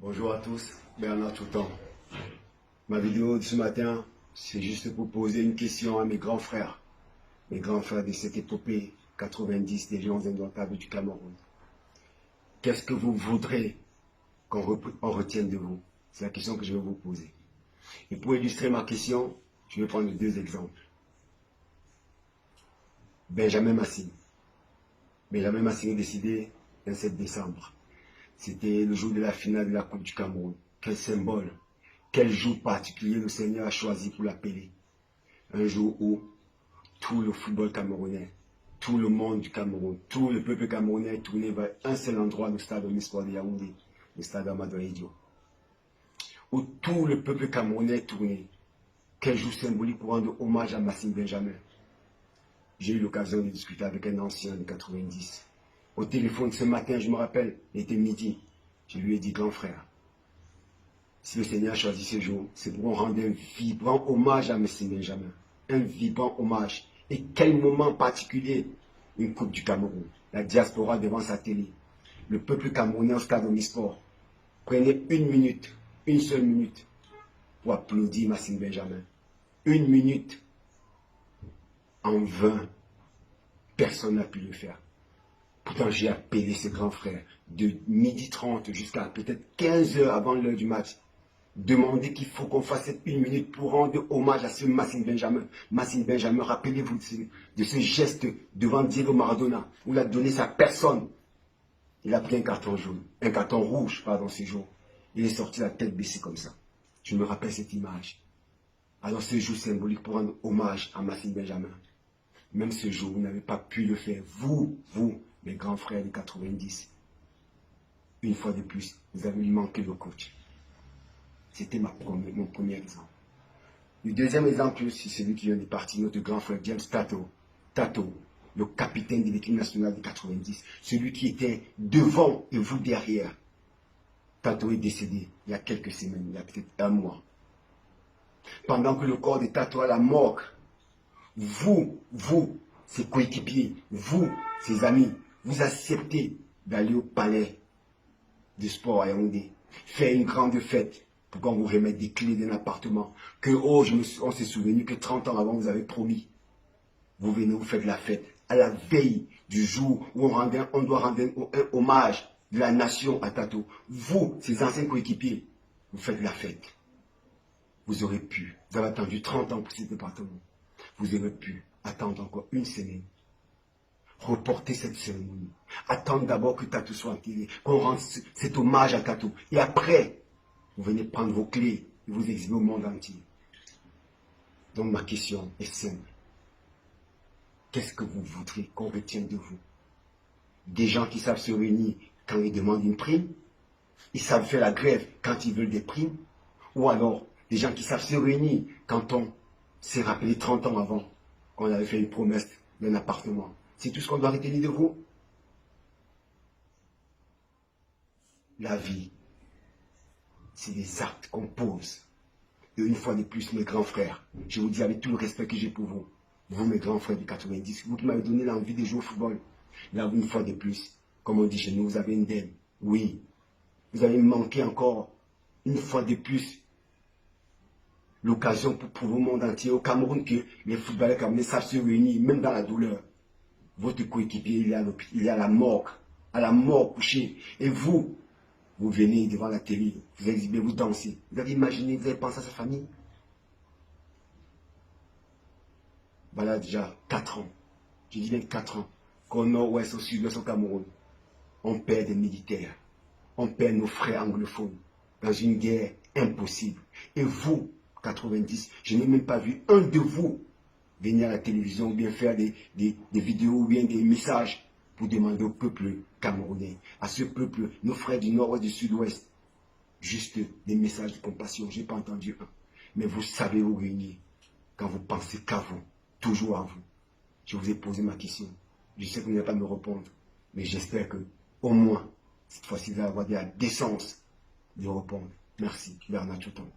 Bonjour à tous, Bernard Toutan. Ma vidéo de ce matin, c'est juste pour poser une question à mes grands frères de cette épopée 90 des Lions indomptables du Cameroun. Qu'est-ce que vous voudrez qu'on retienne de vous? C'est la question que je vais vous poser. Et pour illustrer ma question, je vais prendre deux exemples. Benjamin Massing. Benjamin Massing est décédé le 7 décembre. C'était le jour de la finale de la Coupe du Cameroun. Quel symbole, quel jour particulier le Seigneur a choisi pour l'appeler. Un jour où tout le football camerounais, tout le monde du Cameroun, tout le peuple camerounais est tourné vers un seul endroit, le stade Omnisport de Yaoundé, le stade Amadou Diop. Où tout le peuple camerounais est tourné. Quel jour symbolique pour rendre hommage à Massing Benjamin. J'ai eu l'occasion de discuter avec un ancien de 90. Au téléphone ce matin, je me rappelle, il était midi. Je lui ai dit, grand frère, si le Seigneur a choisi ce jour, c'est pour rendre un vibrant hommage à Massing Benjamin. Un vibrant hommage. Et quel moment particulier, une Coupe du Cameroun. La diaspora devant sa télé. Le peuple camerounais au stade Omnisport. Prenez une minute, une seule minute, pour applaudir Massing Benjamin. Une minute. En vain, personne n'a pu le faire. Pourtant, j'ai appelé ce grand frère de 12h30 jusqu'à peut-être 15h avant l'heure du match. Demander qu'il faut qu'on fasse cette une minute pour rendre hommage à ce Massing Benjamin. Massing Benjamin, rappelez-vous de ce geste devant Diego Maradona, où il a donné sa personne. Il a pris un carton jaune, un carton rouge, pardon, ce jour. Il est sorti la tête baissée comme ça. Je me rappelle cette image. Alors ce jour symbolique pour rendre hommage à Massing Benjamin. Même ce jour, vous n'avez pas pu le faire. Vous, mes grands frères de 90. Une fois de plus, vous avez manqué le coach. C'était mon premier exemple. Le deuxième exemple, c'est celui qui vient de partir, notre grand frère James Tato. Tato, le capitaine de l'équipe nationale de 90. Celui qui était devant et vous derrière. Tato est décédé il y a quelques semaines, il y a peut-être un mois. Pendant que le corps de Tato à la morgue, vous, ses coéquipiers, vous, ses amis, vous acceptez d'aller au palais de sport à Yaoundé, faire une grande fête pour qu'on vous remette des clés d'un appartement que, on s'est souvenu que 30 ans avant vous avez promis. Vous venez, vous faites la fête à la veille du jour où on doit rendre un hommage de la nation à Tato. Vous, ses anciens coéquipiers, vous faites la fête. Vous aurez pu, vous avez attendu 30 ans pour ce département. Vous aurez pu attendre encore une semaine. Reporter cette cérémonie. Attendre d'abord que Tato soit enterré, qu'on rende cet hommage à Tato. Et après, vous venez prendre vos clés et vous exhiber au monde entier. Donc ma question est simple. Qu'est-ce que vous voudrez qu'on retienne de vous? Des gens qui savent se réunir quand ils demandent une prime? Ils savent faire la grève quand ils veulent des primes? Ou alors, des gens qui savent se réunir quand on s'est rappelé 30 ans avant qu'on avait fait une promesse d'un appartement? C'est tout ce qu'on doit retenir de vous? La vie, c'est des actes qu'on pose. Et une fois de plus, mes grands frères, je vous dis avec tout le respect que j'ai pour vous, vous mes grands frères du 90, vous qui m'avez donné l'envie de jouer au football, là, une fois de plus, comme on dit chez nous, vous avez une dème. Oui, vous avez manqué encore, une fois de plus, l'occasion pour prouver au monde entier, au Cameroun, que les footballeurs camerounais savent se réunir, même dans la douleur. Votre coéquipier, il est à la mort couché. Et vous venez devant la télé, vous exhibez, vous dansez. Vous avez imaginé, vous avez pensé à sa famille? Voilà déjà 4 ans, je dis bien 4 ans, qu'au nord-ouest, au sud-ouest, au Cameroun, on perd des militaires, on perd nos frères anglophones dans une guerre impossible. Et vous, 90, je n'ai même pas vu un de vous venir à la télévision ou bien faire des vidéos ou bien des messages pour demander au peuple camerounais, à ce peuple, nos frères du nord-ouest, du sud-ouest, juste des messages de compassion. Je n'ai pas entendu un. Mais vous savez vous réunir quand vous pensez qu'à vous, toujours à vous. Je vous ai posé ma question. Je sais que vous n'allez pas me répondre, mais j'espère que, au moins, cette fois-ci, vous allez avoir de la décence de répondre. Merci, Bernard Toutan.